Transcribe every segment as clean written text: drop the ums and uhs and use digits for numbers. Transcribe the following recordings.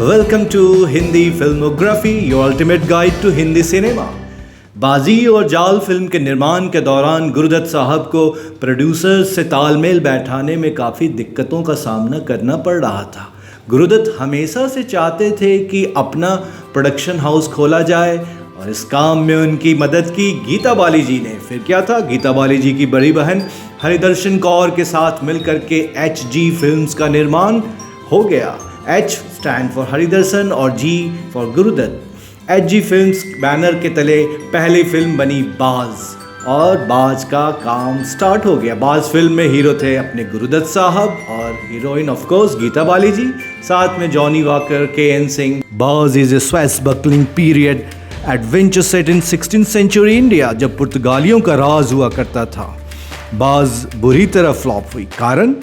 Welcome to Hindi filmography, your ultimate guide to Hindi cinema. Baazi और जाल film के निर्माण के दौरान गुरुदत्त साहब को प्रोड्यूसर्स से तालमेल बैठाने में काफ़ी दिक्कतों का सामना करना पड़ रहा था। गुरुदत्त हमेशा से चाहते थे कि अपना प्रोडक्शन हाउस खोला जाए और इस काम में उनकी मदद की गीता बाली जी ने। फिर क्या था, गीता बाली जी की बड़ी बहन हरिदर्शन कौर के साथ मिलकर के HG फिल्म्स का निर्माण हो गया। H स्टैंड फॉर हरिदर्शन और G for Guru Dutt. HG films banner के तले पहली फिल्म बनी बाज और बाज का काम स्टार्ट हो गया। बाज फिल्म में हीरो थे अपने गुरुदत्त साहब और heroine of course Geeta Bali ji, साथ में Johnny Walker, KN Singh. Baaz is a swashbuckling period adventure set in 16th century India, जब पुर्तगालियों का राज हुआ करता था। बाज बुरी तरह फ्लॉप हुई, कारण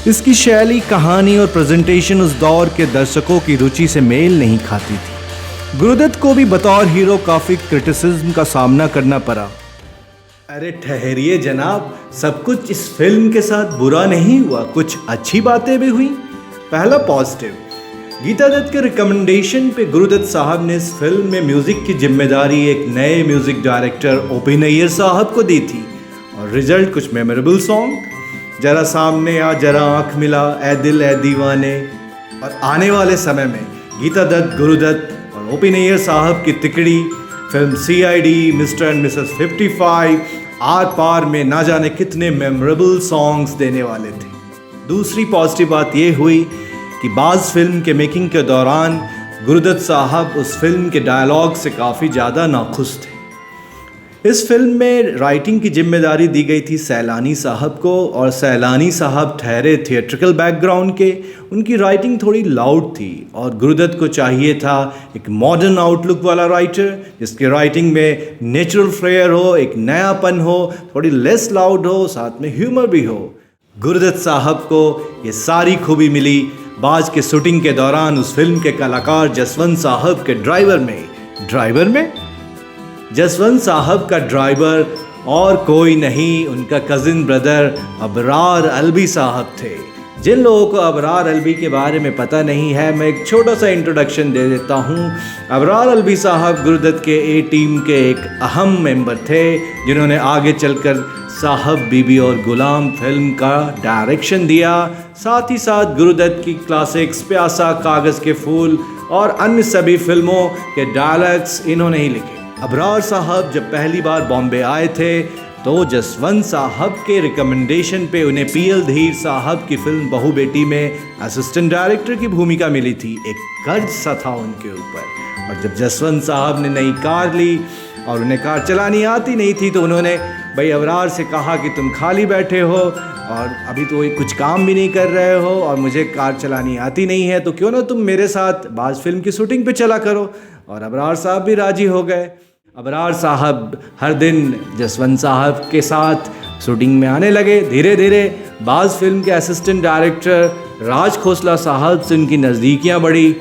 इसकी शैली, कहानी और प्रेजेंटेशन उस दौर के दर्शकों की रुचि से मेल नहीं खाती थी। गुरुदत्त को भी बतौर हीरो काफ़ी क्रिटिसिज्म का सामना करना पड़ा। अरे ठहरिए जनाब, सब कुछ इस फिल्म के साथ बुरा नहीं हुआ, कुछ अच्छी बातें भी हुई। पहला पॉजिटिव, गीता दत्त के रिकमेंडेशन पे गुरुदत्त साहब ने इस फिल्म में म्यूज़िक की जिम्मेदारी एक नए म्यूज़िक डायरेक्टर OP नैयर साहब को दी थी और रिजल्ट कुछ मेमोरेबल सॉन्ग, जरा सामने आ, जरा आँख मिला, ए दिल ए दीवाने। और आने वाले समय में गीता दत्त, गुरुदत्त और OP नैयर साहब की तिकड़ी film CID, Mr and Mrs 55, Aar Paar में ना जाने कितने मेमोरेबल सॉन्ग्स देने वाले थे। दूसरी पॉजिटिव बात यह हुई कि बाज फिल्म के मेकिंग के दौरान गुरुदत्त साहब उस फिल्म के डायलॉग से काफ़ी ज़्यादा नाखुश थे। इस फिल्म में राइटिंग की जिम्मेदारी दी गई थी सैलानी साहब को और सैलानी साहब ठहरे थिएट्रिकल बैकग्राउंड के। उनकी राइटिंग थोड़ी लाउड थी और गुरुदत्त को चाहिए था एक मॉडर्न आउटलुक वाला राइटर जिसकी राइटिंग में नेचुरल फ्लेयर हो, एक नयापन हो, थोड़ी लेस लाउड हो, साथ में ह्यूमर भी हो। गुरुदत्त साहब को ये सारी खूबी मिली बाज के शूटिंग के दौरान उस फिल्म के कलाकार जसवंत साहब के ड्राइवर में जसवंत साहब का ड्राइवर और कोई नहीं, उनका कज़िन ब्रदर अबरार अलवी साहब थे। जिन लोगों को अबरार अलवी के बारे में पता नहीं है, मैं एक छोटा सा इंट्रोडक्शन दे देता हूँ। अबरार अलवी साहब गुरुदत्त के A टीम के एक अहम मेंबर थे जिन्होंने आगे चलकर साहब, बीबी और गुलाम फिल्म का डायरेक्शन दिया। साथ ही साथ गुरुदत्त की क्लासिक्स प्यासा, कागज़ के फूल और अन्य सभी फिल्मों के डायलॉग्स इन्होंने ही लिखे। अबरार साहब जब पहली बार बॉम्बे आए थे तो जसवंत साहब के रिकमेंडेशन पे उन्हें PL धीर साहब की फिल्म बहू बेटी में असिस्टेंट डायरेक्टर की भूमिका मिली थी। एक कर्ज सा था उनके ऊपर। और जब जसवंत साहब ने नई कार ली और उन्हें कार चलानी आती नहीं थी तो उन्होंने भाई अबरार से कहा कि तुम खाली बैठे हो और अभी तो कुछ काम भी नहीं कर रहे हो और मुझे कार चलानी आती नहीं है, तो क्यों ना तुम मेरे साथ बाज फिल्म की शूटिंग पे चला करो। और अबरार साहब भी राजी हो गए। अबरार साहब हर दिन जसवंत साहब के साथ शूटिंग में आने लगे। धीरे धीरे बाज फिल्म के असिस्टेंट डायरेक्टर राज खोसला साहब से उनकी नज़दीकियाँ बढ़ी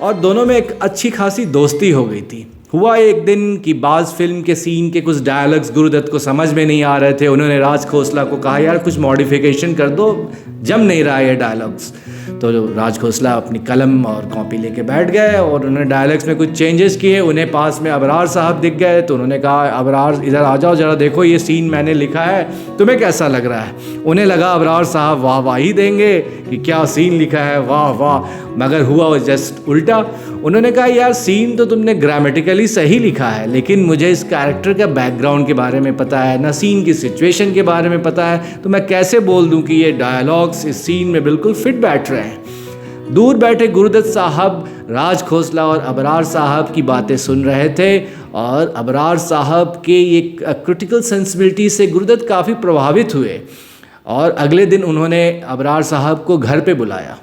और दोनों में एक अच्छी खासी दोस्ती हो गई थी। हुआ एक दिन कि बाज फिल्म के सीन के कुछ डायलॉग्स गुरुदत्त को समझ में नहीं आ रहे थे। उन्होंने राज खोसला को कहा, यार कुछ मॉडिफिकेशन कर दो, जम नहीं रहा है डायलॉग्स। तो राज खोसला अपनी कलम और कॉपी लेके बैठ गए और उन्होंने डायलॉग्स में कुछ चेंजेस किए। उन्हें पास में अबरार साहब दिख गए तो उन्होंने कहा, अबरार इधर आ जाओ, ज़रा देखो ये सीन मैंने लिखा है, तुम्हें कैसा लग रहा है। उन्हें लगा अबरार साहब वाह वाह ही देंगे कि क्या सीन लिखा है, वाह वाह, मगर हुआ वो जस्ट उल्टा। उन्होंने कहा, यार सीन तो तुमने ग्रामेटिकली सही लिखा है लेकिन मुझे इस कैरेक्टर का बैकग्राउंड के बारे में पता है ना, सीन की सिचुएशन के बारे में पता है, तो मैं कैसे बोल दूं कि ये डायलॉग्स इस सीन में बिल्कुल फिट बैठ रहे हैं। दूर बैठे गुरुदत्त साहब राज खोसला और अबरार साहब की बातें सुन रहे थे और अबरार साहब के एक क्रिटिकल सेंसिबिलिटी से गुरुदत्त काफ़ी प्रभावित हुए और अगले दिन उन्होंने अबरार साहब को घर पे बुलाया।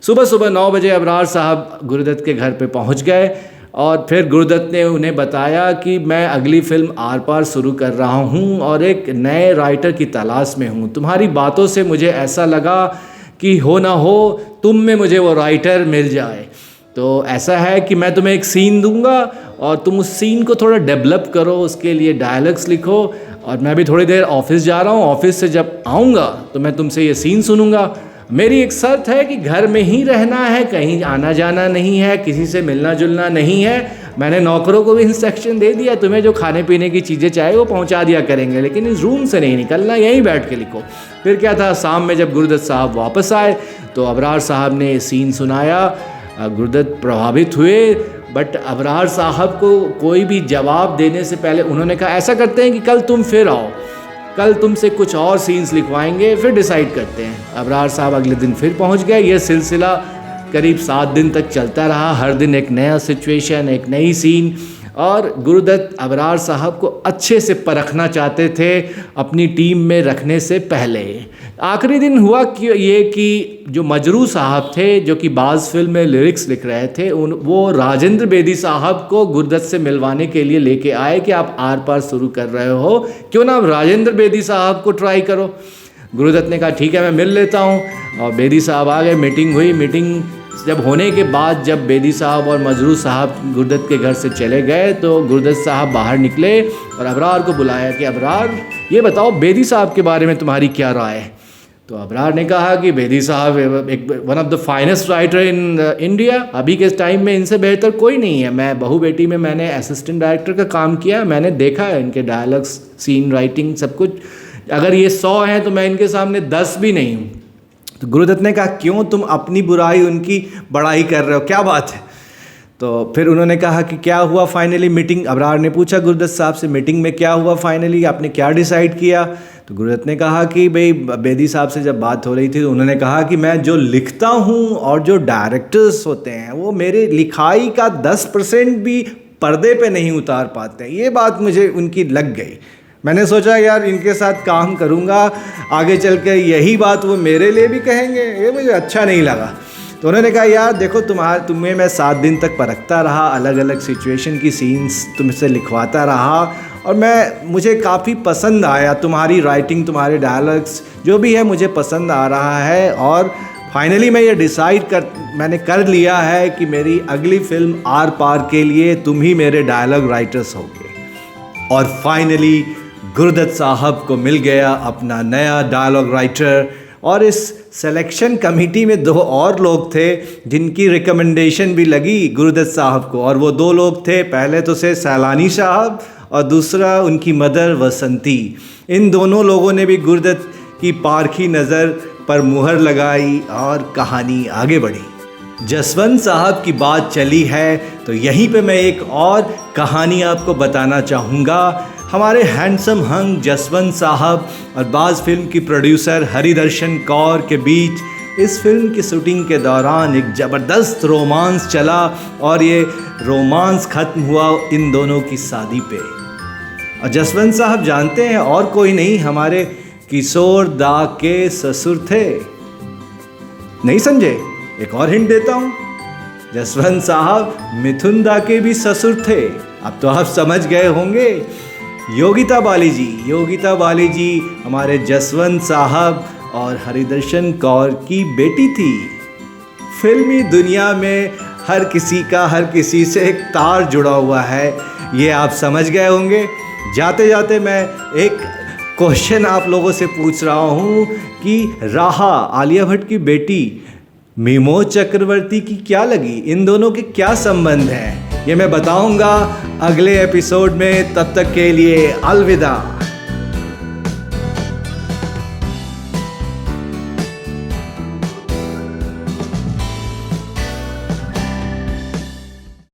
सुबह 9 बजे अबरार साहब गुरुदत्त के घर पे पहुंच गए और फिर गुरुदत्त ने उन्हें बताया कि मैं अगली फिल्म आर पार शुरू कर रहा हूं और एक नए राइटर की तलाश में हूं। तुम्हारी बातों से मुझे ऐसा लगा कि हो ना हो तुम में मुझे वो राइटर मिल जाए। तो ऐसा है कि मैं तुम्हें एक सीन दूंगा और तुम उस सीन को थोड़ा डेवलप करो, उसके लिए डायलॉग्स लिखो और मैं भी थोड़ी देर ऑफिस जा रहा हूँ, ऑफिस से जब आऊँगा तो मैं तुमसे ये सीन सुनूंगा मेरी एक शर्त है कि घर में ही रहना है, कहीं आना जाना नहीं है, किसी से मिलना जुलना नहीं है। मैंने नौकरों को भी इंस्ट्रक्शन दे दिया, तुम्हें जो खाने पीने की चीज़ें चाहिए वो पहुंचा दिया करेंगे, लेकिन इस रूम से नहीं निकलना, यहीं बैठ के लिखो। फिर क्या था, शाम में जब गुरुदत्त साहब वापस आए तो अबरार साहब ने सीन सुनाया। गुरुदत्त प्रभावित हुए, बट अबरार साहब को कोई भी जवाब देने से पहले उन्होंने कहा ऐसा करते हैं कि कल तुम फिर आओ, कल तुमसे कुछ और सीन्स लिखवाएंगे, फिर डिसाइड करते हैं। अबरार साहब अगले दिन फिर पहुंच गए। ये सिलसिला करीब 7 दिन तक चलता रहा। हर दिन एक नया सिचुएशन, एक नई सीन। और गुरुदत्त अबरार साहब को अच्छे से परखना चाहते थे अपनी टीम में रखने से पहले। आखिरी दिन हुआ कि ये कि जो मजरू साहब थे, जो कि बाज़ फिल्म में लिरिक्स लिख रहे थे, वो राजेंद्र बेदी साहब को गुरुदत्त से मिलवाने के लिए लेके आए कि आप आर पार शुरू कर रहे हो, क्यों ना राजेंद्र बेदी साहब को ट्राई करो। गुरुदत्त ने कहा ठीक है, मैं मिल लेता हूँ। और बेदी साहब आ गए, मीटिंग हुई। मीटिंग जब होने के बाद जब बेदी साहब और मजरू साहब गुरुदत्त के घर से चले गए तो गुरुदत्त साहब बाहर निकले और अबरार को बुलाया कि अबरार ये बताओ बेदी साहब के बारे में तुम्हारी क्या राय है। तो अबरार ने कहा कि बेदी साहब एक one of the finest writer in India, अभी के टाइम में इनसे बेहतर कोई नहीं है। मैं बहू बेटी में मैंने असिस्टेंट डायरेक्टर का काम किया, मैंने देखा है इनके डायलॉग्स, सीन राइटिंग, सब कुछ। अगर ये 100 हैं तो मैं इनके सामने 10 भी नहीं हूँ। तो गुरुदत्त ने कहा क्यों तुम अपनी बुराई उनकी बड़ाई कर रहे हो, क्या बात है। तो फिर उन्होंने कहा कि क्या हुआ फाइनली मीटिंग। अबरार ने पूछा गुरुदत्त साहब से मीटिंग में क्या हुआ फाइनली, आपने क्या डिसाइड किया। तो गुरुदत्त ने कहा कि भाई बेदी साहब से जब बात हो रही थी तो उन्होंने कहा कि मैं जो लिखता हूँ और जो डायरेक्टर्स होते हैं वो मेरे लिखाई का 10% भी पर्दे पे नहीं उतार पाते। ये बात मुझे उनकी लग गई। मैंने सोचा यार इनके साथ काम करूँगा, आगे चल के यही बात वो मेरे लिए भी कहेंगे, ये मुझे अच्छा नहीं लगा। तो उन्होंने कहा यार देखो तुम्हें मैं 7 दिन तक परखता रहा, अलग अलग सिचुएशन की सीन्स तुमसे लिखवाता रहा और मुझे काफ़ी पसंद आया तुम्हारी राइटिंग, तुम्हारे डायलॉग्स जो भी है मुझे पसंद आ रहा है। और फाइनली मैं ये मैंने कर लिया है कि मेरी अगली फिल्म आर पार के लिए तुम ही मेरे डायलॉग राइटर्स होगे। और फाइनली गुरुदत्त साहब को मिल गया अपना नया डायलॉग राइटर। और इस सिलेक्शन कमेटी में 2 और लोग थे जिनकी रिकमेंडेशन भी लगी गुरुदत्त साहब को, और वो 2 लोग थे, पहले तो से सैलानी साहब और दूसरा उनकी मदर वसंती। इन दोनों लोगों ने भी गुरुदत्त की पारखी नज़र पर मुहर लगाई और कहानी आगे बढ़ी। जसवंत साहब की बात चली है तो यहीं पे मैं एक और कहानी आपको बताना चाहूँगा। हमारे हैंडसम हंग जसवंत साहब और बाज़ फिल्म की प्रोड्यूसर हरिदर्शन कौर के बीच इस फिल्म की शूटिंग के दौरान एक ज़बरदस्त रोमांस चला और ये रोमांस ख़त्म हुआ इन दोनों की शादी पे। और जसवंत साहब जानते हैं और कोई नहीं, हमारे किशोर दा के ससुर थे। नहीं समझे? एक और हिंट देता हूँ, जसवंत साहब मिथुन दा के भी ससुर थे। अब तो आप समझ गए होंगे। योगिता बाली जी हमारे जसवंत साहब और हरिदर्शन कौर की बेटी थी। फिल्मी दुनिया में हर किसी से एक तार जुड़ा हुआ है, ये आप समझ गए होंगे। जाते जाते मैं एक क्वेश्चन आप लोगों से पूछ रहा हूँ कि राहा आलिया भट्ट की बेटी मीमोज चक्रवर्ती की क्या लगी, इन दोनों के क्या संबंध हैं, ये मैं बताऊंगा अगले एपिसोड में। तब तक के लिए अलविदा।